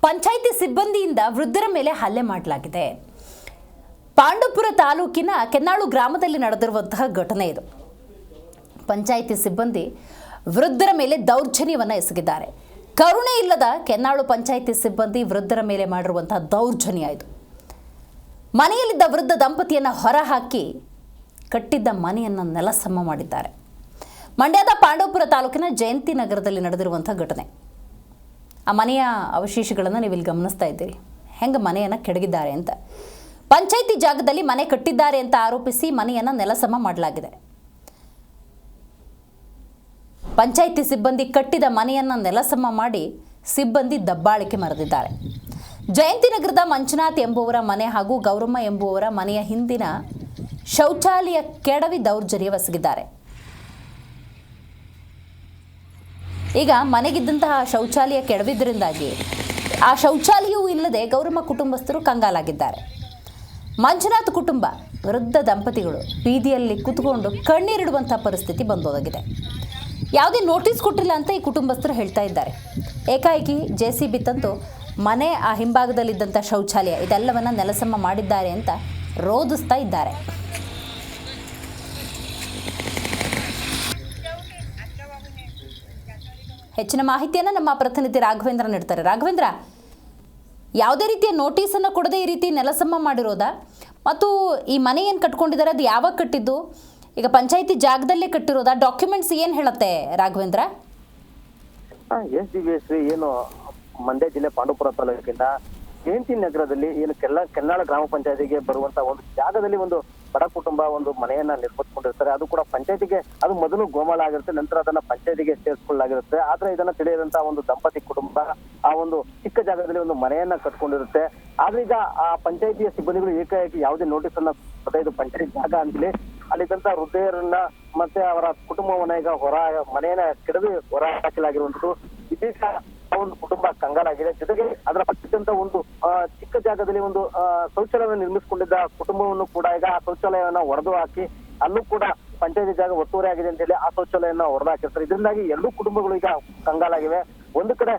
ಪಂಚಾಯಿತಿ ಸಿಬ್ಬಂದಿಯಿಂದ ವೃದ್ಧರ ಮೇಲೆ ಹಲ್ಲೆ ಮಾಡಲಾಗಿದೆ. ಪಾಂಡವಪುರ ತಾಲೂಕಿನ ಕೆನ್ನಾಳು ಗ್ರಾಮದಲ್ಲಿ ನಡೆದಿರುವಂತಹ ಘಟನೆ ಇದು. ಪಂಚಾಯಿತಿ ಸಿಬ್ಬಂದಿ ವೃದ್ಧರ ಮೇಲೆ ದೌರ್ಜನ್ಯವನ್ನು ಎಸಗಿದ್ದಾರೆ. ಕರುಣೆ ಇಲ್ಲದ ಕೆನ್ನಾಳು ಪಂಚಾಯಿತಿ ಸಿಬ್ಬಂದಿ ವೃದ್ಧರ ಮೇಲೆ ಮಾಡಿರುವಂತಹ ದೌರ್ಜನ್ಯ ಇದು. ಮನೆಯಲ್ಲಿದ್ದ ವೃದ್ಧ ದಂಪತಿಯನ್ನು ಹೊರಹಾಕಿ ಕಟ್ಟಿದ್ದ ಮನೆಯನ್ನು ನೆಲಸಮ ಮಾಡಿದ್ದಾರೆ. ಮಂಡ್ಯದ ಪಾಂಡವಪುರ ತಾಲೂಕಿನ ಜಯಂತಿ ನಗರದಲ್ಲಿ ನಡೆದಿರುವಂತಹ ಘಟನೆ. ಆ ಮನೆಯ ಅವಶೇಷಗಳನ್ನು ನೀವು ಇಲ್ಲಿ ಗಮನಿಸ್ತಾ ಇದ್ದೀರಿ, ಹೆಂಗೆ ಮನೆಯನ್ನು ಕೆಡಗಿದ್ದಾರೆ ಅಂತ. ಪಂಚಾಯಿತಿ ಜಾಗದಲ್ಲಿ ಮನೆ ಕಟ್ಟಿದ್ದಾರೆ ಅಂತ ಆರೋಪಿಸಿ ಮನೆಯನ್ನು ನೆಲಸಮ ಮಾಡಲಾಗಿದೆ. ಪಂಚಾಯಿತಿ ಸಿಬ್ಬಂದಿ ಕಟ್ಟಿದ ಮನೆಯನ್ನು ನೆಲಸಮ ಮಾಡಿ ಸಿಬ್ಬಂದಿ ದಬ್ಬಾಳಿಕೆ ಮೆರೆದಿದ್ದಾರೆ. ಜಯಂತಿ ನಗರದ ಮಂಜುನಾಥ್ ಎಂಬುವರ ಮನೆ ಹಾಗೂ ಗೌರಮ್ಮ ಎಂಬುವರ ಮನೆಯ ಹಿಂದಿನ ಶೌಚಾಲಯ ಕೆಡವಿ ದೌರ್ಜನ್ಯವೆಸಗಿದ್ದಾರೆ. ಈಗ ಮನೆಗಿದ್ದಂತಹ ಶೌಚಾಲಯ ಕೆಡವಿದ್ರಿಂದಾಗಿ ಆ ಶೌಚಾಲಯವೂ ಇಲ್ಲದೆ ಗೌರಮ್ಮ ಕುಟುಂಬಸ್ಥರು ಕಂಗಾಲಾಗಿದ್ದಾರೆ. ಮಂಜುನಾಥ್ ಕುಟುಂಬ ವೃದ್ಧ ದಂಪತಿಗಳು ಬೀದಿಯಲ್ಲಿ ಕೂತ್ಕೊಂಡು ಕಣ್ಣೀರಿಡುವಂಥ ಪರಿಸ್ಥಿತಿ ಬಂದೊದಗಿದೆ. ಯಾವುದೇ ನೋಟಿಸ್ ಕೊಟ್ಟಿಲ್ಲ ಅಂತ ಈ ಕುಟುಂಬಸ್ಥರು ಹೇಳ್ತಾ ಇದ್ದಾರೆ. ಏಕಾಏಕಿ JCB ತಂದು ಮನೆ ಆ ಹಿಂಭಾಗದಲ್ಲಿದ್ದಂಥ ಶೌಚಾಲಯ ಇದೆಲ್ಲವನ್ನ ನೆಲಸಮ ಮಾಡಿದ್ದಾರೆ ಅಂತ ರೋಧಿಸ್ತಾ ಇದ್ದಾರೆ. ಹೆಚ್ಚಿನ ಮಾಹಿತಿಯನ್ನು ನಮ್ಮ ಪ್ರತಿನಿಧಿ ರಾಘವೇಂದ್ರ ನೀಡ್ತಾರೆ. ರಾಘವೇಂದ್ರ, ಯಾವುದೇ ರೀತಿಯ ನೋಟಿಸನ್ನು ಕೊಡದೆ ಈ ರೀತಿ ನೆಲಸಮ ಮಾಡಿರೋದಾ? ಮತ್ತು ಈ ಮನೆ ಏನು ಕಟ್ಕೊಂಡಿದ್ದಾರೆ ಅದು ಯಾವಾಗ ಕಟ್ಟಿದ್ದು? ಈಗ ಪಂಚಾಯಿತಿ ಜಾಗದಲ್ಲೇ ಕಟ್ಟಿರೋದಾ? ಡಾಕ್ಯುಮೆಂಟ್ಸ್ ಏನು ಹೇಳುತ್ತೆ ರಾಘವೇಂದ್ರ? ಏನು ಮಂಡ್ಯ ಜಿಲ್ಲೆ ಪಾಂಡವಪುರ ತಾಲೂಕಿನ ಜಯಂತಿ ನಗರದಲ್ಲಿ ಏನು ಕೆನ್ನಾಳ ಗ್ರಾಮ ಪಂಚಾಯತಿಗೆ ಬರುವಂತ ಒಂದು ಜಾಗದಲ್ಲಿ ಒಂದು ಬಡ ಕುಟುಂಬ ಒಂದು ಮನೆಯನ್ನ ನಿರ್ಮಿಸಿಕೊಂಡಿರ್ತಾರೆ. ಅದು ಕೂಡ ಪಂಚಾಯತಿಗೆ ಅದು ಮೊದಲು ಗೋಮಾಳ ಆಗಿರುತ್ತೆ, ನಂತರ ಅದನ್ನ ಪಂಚಾಯತಿಗೆ ಸೇರಿಸಿಕೊಳ್ಳಲಾಗಿರುತ್ತೆ. ಆದ್ರೆ ಇದನ್ನ ತಿಳಿಯದಂತಹ ಒಂದು ದಂಪತಿ ಕುಟುಂಬ ಆ ಒಂದು ಚಿಕ್ಕ ಜಾಗದಲ್ಲಿ ಒಂದು ಮನೆಯನ್ನ ಕಟ್ಕೊಂಡಿರುತ್ತೆ. ಆದ್ರೆ ಈಗ ಆ ಪಂಚಾಯತಿಯ ಸಿಬ್ಬಂದಿಗಳು ಏಕಾಏಕಿ ಯಾವುದೇ ನೋಟಿಸ್ ಅನ್ನ ಇದು ಪಂಚಾಯತಿ ಜಾಗ ಅಂತಲೇ ಅಲ್ಲಿದ್ದಂತ ವೃದ್ಧೆಯರನ್ನ ಮತ್ತೆ ಅವರ ಕುಟುಂಬವನ್ನ ಈಗ ಮನೆಯನ್ನ ಕೆಡವಿ ಹೊರ ಹಾಕಲಾಗಿರುವಂತದ್ದು. ಇದೀಗ ಒಂದು ಕುಟುಂಬ ಕಂಗಾಲಾಗಿದೆ. ಜೊತೆಗೆ ಅದರ ಪಕ್ಕದಂತ ಒಂದು ಚಿಕ್ಕ ಜಾಗದಲ್ಲಿ ಒಂದು ಶೌಚಾಲಯವನ್ನು ನಿರ್ಮಿಸಿಕೊಂಡಿದ್ದ ಕುಟುಂಬವನ್ನು ಕೂಡ ಈಗ ಆ ಶೌಚಾಲಯವನ್ನ ಹೊಡೆದು ಹಾಕಿ ಅಲ್ಲೂ ಕೂಡ ಪಂಚಾಯತಿ ಜಾಗ ಒತ್ತುವರಿ ಆಗಿದೆ ಅಂತ ಹೇಳಿ ಆ ಶೌಚಾಲಯನ ಹೊಡೆದು ಹಾಕಿರ್ತಾರೆ. ಇದರಿಂದಾಗಿ ಎರಡೂ ಕುಟುಂಬಗಳು ಈಗ ಕಂಗಾಲಾಗಿವೆ. ಒಂದು ಕಡೆ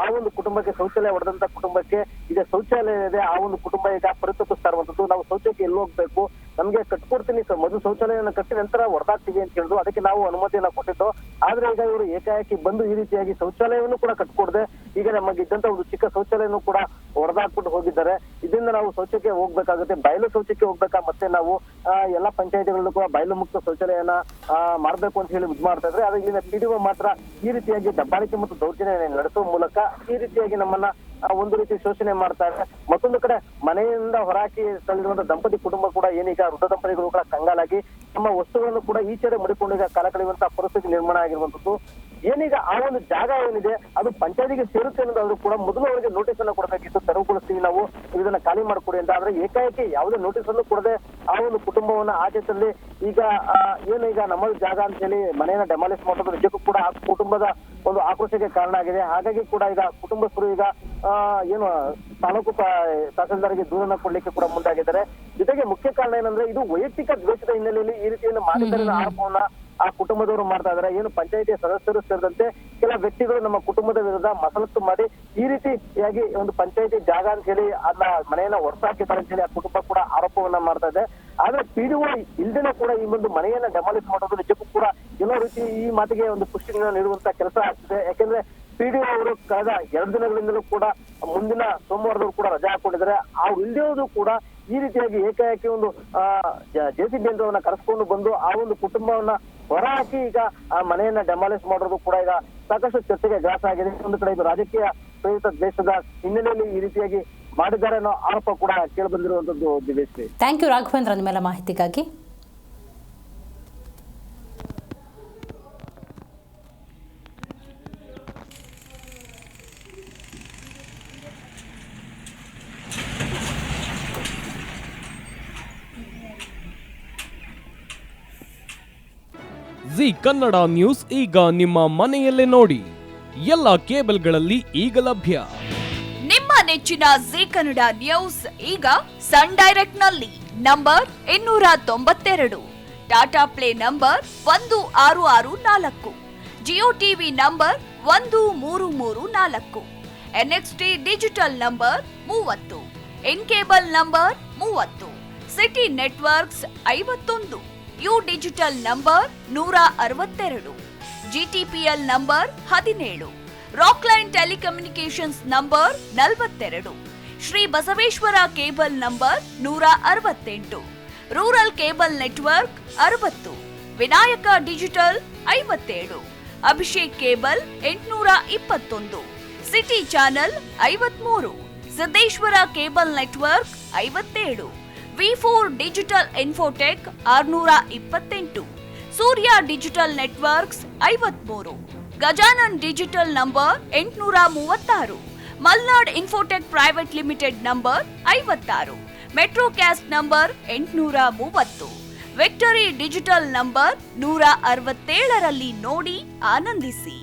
ಆ ಒಂದು ಕುಟುಂಬಕ್ಕೆ ಶೌಚಾಲಯ ಹೊಡೆದಂತ ಕುಟುಂಬಕ್ಕೆ ಈಗ ಶೌಚಾಲಯ ಇದೆ, ಆ ಒಂದು ಕುಟುಂಬ ಈಗ ಪರಿತಪಿಸ್ತಾ ಇರುವಂತದ್ದು. ನಾವು ಶೌಚಕ್ಕೆ ಎಲ್ಲಿ ಹೋಗ್ಬೇಕು, ನಮ್ಗೆ ಕಟ್ಕೊಡ್ತೀನಿ ಮೊದಲು ಶೌಚಾಲಯನ ಕಟ್ಟಿ ನಂತರ ಹೊಡೆದಾಕ್ತೀವಿ ಅಂತ ಹೇಳಿದ್ರು. ಅದಕ್ಕೆ ನಾವು ಅನುಮತಿಯನ್ನ ಕೊಟ್ಟಿದ್ದು. ಆದ್ರೆ ಈಗ ಇವರು ಏಕಾಏಕಿ ಬಂದು ಈ ರೀತಿಯಾಗಿ ಶೌಚಾಲಯವನ್ನು ಕೂಡ ಕಟ್ಕೊಡದೆ ಈಗ ನಮಗೆ ಇದ್ದಂತ ಒಂದು ಚಿಕ್ಕ ಶೌಚಾಲಯನೂ ಕೂಡ ಹೊಡೆದಾಕ್ಬಿಟ್ಟು ಹೋಗಿದ್ದಾರೆ. ಇದರಿಂದ ನಾವು ಶೌಚಕ್ಕೆ ಹೋಗ್ಬೇಕಾಗುತ್ತೆ, ಬಯಲು ಶೌಚಕ್ಕೆ ಹೋಗ್ಬೇಕಾ, ಮತ್ತೆ ನಾವು ಎಲ್ಲಾ ಪಂಚಾಯತಿಗಳಲ್ಲೂ ಕೂಡ ಬಯಲು ಮುಕ್ತ ಶೌಚಾಲಯನ ಮಾಡ್ಬೇಕು ಅಂತ ಹೇಳಿ ಇದು ಮಾಡ್ತಾ ಇದ್ರೆ. ಆದ್ರೆ ಇಲ್ಲಿನ PDO ಮಾತ್ರ ಈ ರೀತಿಯಾಗಿ ದಬ್ಬಾಳಿಕೆ ಮತ್ತು ದೌರ್ಜನ್ಯ ನಡೆಸುವ ಮೂಲಕ ಈ ರೀತಿಯಾಗಿ ನಮ್ಮನ್ನ ಒಂದು ರೀತಿ ಶೋಷಣೆ ಮಾಡ್ತಾ ಇದ್ದಾರೆ. ಮತ್ತೊಂದು ಕಡೆ ಮನೆಯಿಂದ ಹೊರಹಾಕಿ ತಳ್ಳಿರುವಂತಹ ದಂಪತಿ ಕುಟುಂಬ ಕೂಡ ಏನೀಗ ವೃದ್ಧ ದಂಪತಿಗಳು ಕೂಡ ಕಂಗಾಲಾಗಿ ನಮ್ಮ ವಸ್ತುಗಳನ್ನು ಕೂಡ ಈಚೆಡೆ ಮಡಿಕೊಂಡು ಈಗ ಕಾಲ ಕಳೆಯುವಂತಹ ಪರಿಸ್ಥಿತಿ ನಿರ್ಮಾಣ ಆಗಿರುವಂತದ್ದು. ಏನೀಗ ಆ ಒಂದು ಜಾಗ ಏನಿದೆ ಅದು ಪಂಚಾಯತಿಗೆ ಸೇರುತ್ತೆ ಅನ್ನೋದಾದ್ರೂ ಕೂಡ ಮೊದಲು ಅವರಿಗೆ ನೋಟಿಸ್ ಅನ್ನ ಕೊಡಬೇಕಿತ್ತು, ತೆರವುಗೊಳಿಸ್ತೀವಿ ನಾವು ಇದನ್ನ ಖಾಲಿ ಮಾಡ್ಕೊಡಿ ಅಂತ. ಆದ್ರೆ ಏಕಾಏಕಿ ಯಾವುದೇ ನೋಟಿಸ್ ಅನ್ನು ಕೊಡದೆ ಆ ಒಂದು ಕುಟುಂಬವನ್ನ ಆಚೆತಲ್ಲಿ ಈಗ ಏನೀಗ ನಮ್ಮ ಜಾಗ ಅಂತ ಹೇಳಿ ಮನೆಯನ್ನ ಡೆಮಾಲಿಸ್ ಮಾಡೋದು ನಿಜಕ್ಕೂ ಕೂಡ ಆ ಕುಟುಂಬದ ಒಂದು ಆಕ್ರೋಶಕ್ಕೆ ಕಾರಣ ಆಗಿದೆ. ಹಾಗಾಗಿ ಕೂಡ ಈಗ ಕುಟುಂಬಸ್ಥರು ಈಗ ಏನು ತಾಲೂಕು ತಹಸೀಲ್ದಾರ್ಗೆ ದೂರನ್ನ ಕೊಡ್ಲಿಕ್ಕೆ ಕೂಡ ಮುಂದಾಗಿದ್ದಾರೆ. ಜೊತೆಗೆ ಮುಖ್ಯ ಕಾರಣ ಏನಂದ್ರೆ ಇದು ವೈಯಕ್ತಿಕ ದ್ವೇಷದ ಹಿನ್ನೆಲೆಯಲ್ಲಿ ಈ ರೀತಿಯನ್ನು ಮಾಡಿದ್ದಾರೆ ಆರೋಪವನ್ನ ಆ ಕುಟುಂಬದವರು ಮಾಡ್ತಾ ಇದ್ದಾರೆ. ಏನು ಪಂಚಾಯಿತಿಯ ಸದಸ್ಯರು ಸೇರಿದಂತೆ ಕೆಲ ವ್ಯಕ್ತಿಗಳು ನಮ್ಮ ಕುಟುಂಬದ ವಿರುದ್ಧ ಮಸಲತ್ತು ಮಾಡಿ ಈ ರೀತಿಯಾಗಿ ಒಂದು ಪಂಚಾಯಿತಿ ಜಾಗ ಅಂತ ಹೇಳಿ ಅದನ್ನ ಮನೆಯನ್ನ ಹೊರಸಾಕಿದ್ದಾರೆ ಅಂತ ಹೇಳಿ ಆ ಕುಟುಂಬ ಕೂಡ ಆರೋಪವನ್ನ ಮಾಡ್ತಾ ಇದೆ. ಆದ್ರೆ PDO ಇಲ್ದೇನೆ ಕೂಡ ಈ ಒಂದು ಮನೆಯನ್ನ ಡೆಮಾಲಿಸ್ ಮಾಡೋದು ನಿಜಕ್ಕೂ ಕೂಡ ಎಲ್ಲೋ ರೀತಿ ಈ ಮಾತಿಗೆ ಒಂದು ಪುಷ್ಟಿನ ನೀಡುವಂತ ಕೆಲಸ ಆಗ್ತಿದೆ. ಯಾಕೆಂದ್ರೆ PDO ಅವರು ಕಳೆದ 2 ದಿನಗಳಿಂದಲೂ ಕೂಡ ಮುಂದಿನ ಸೋಮವಾರದವರು ಕೂಡ ರಜಾ ಹಾಕೊಂಡಿದ್ದಾರೆ. ಆ ಇಲ್ದೇವುದು ಕೂಡ ಈ ರೀತಿಯಾಗಿ ಏಕಾಏಕಿ ಒಂದು JCB ಯಂತ್ರವನ್ನ ಕರೆಸ್ಕೊಂಡು ಬಂದು ಆ ಒಂದು ಕುಟುಂಬವನ್ನ ಹೊರಹಾಕಿ ಈಗ ಆ ಮನೆಯನ್ನ ಡೆಮಾಲಿಸ್ ಮಾಡೋದು ಕೂಡ ಈಗ ಸಾಕಷ್ಟು ಚರ್ಚೆಗೆ ಗ್ರಾಸ ಆಗಿದೆ. ಒಂದು ಕಡೆ ಇದು ರಾಜಕೀಯ ಪ್ರೇರಿತ ದ್ವೇಷದ ಹಿನ್ನೆಲೆಯಲ್ಲಿ ಈ ರೀತಿಯಾಗಿ ಮಾಡಿದ್ದಾರೆ ಅನ್ನೋ ಆರೋಪ ಕೂಡ ಕೇಳಿ ಬಂದಿರುವಂತದ್ದು. ದಿವೇಶ್ರೀ, ಥ್ಯಾಂಕ್ ಯು ರಾಘವೇಂದ್ರ ನಿಮ್ಮೆಲ್ಲ ಮಾಹಿತಿಗಾಗಿ. ಜಿ ಕನ್ನಡ ನ್ಯೂಸ್ ಈಗ ನಿಮ್ಮ ಮನೆಯಲ್ಲೇ ನೋಡಿ. ಎಲ್ಲ ಕೇಬಲ್ಗಳಲ್ಲಿ ಈಗ ಲಭ್ಯ. ನಿಮ್ಮ ನೆಚ್ಚಿನ ಜಿ ಕನ್ನಡ ನ್ಯೂಸ್ ಈಗ ಸನ್ ಡೈರೆಕ್ಟ್ ನಲ್ಲಿ number 292, Tata play number 1664, Jio TV number 1334, NXT digital number 30, N cable number 30, city networks 51, U digital number 162, GTPL number 17, Rockline telecommunications number 42, Shri Basaveshwara cable number 168, rural cable network 60, Vinayaka digital 57, Abhishek cable 821, city channel 53, Siddeshwara cable network 57, V4 digital Infotech 628, ಸೂರ್ಯ digital networks 53, Gajanan digital number 836, Malnad Infotech Private Limited number 56, Metrocast number 830, Victory Digital number 167ರಲ್ಲಿ ನೋಡಿ ಆನಂದಿಸಿ.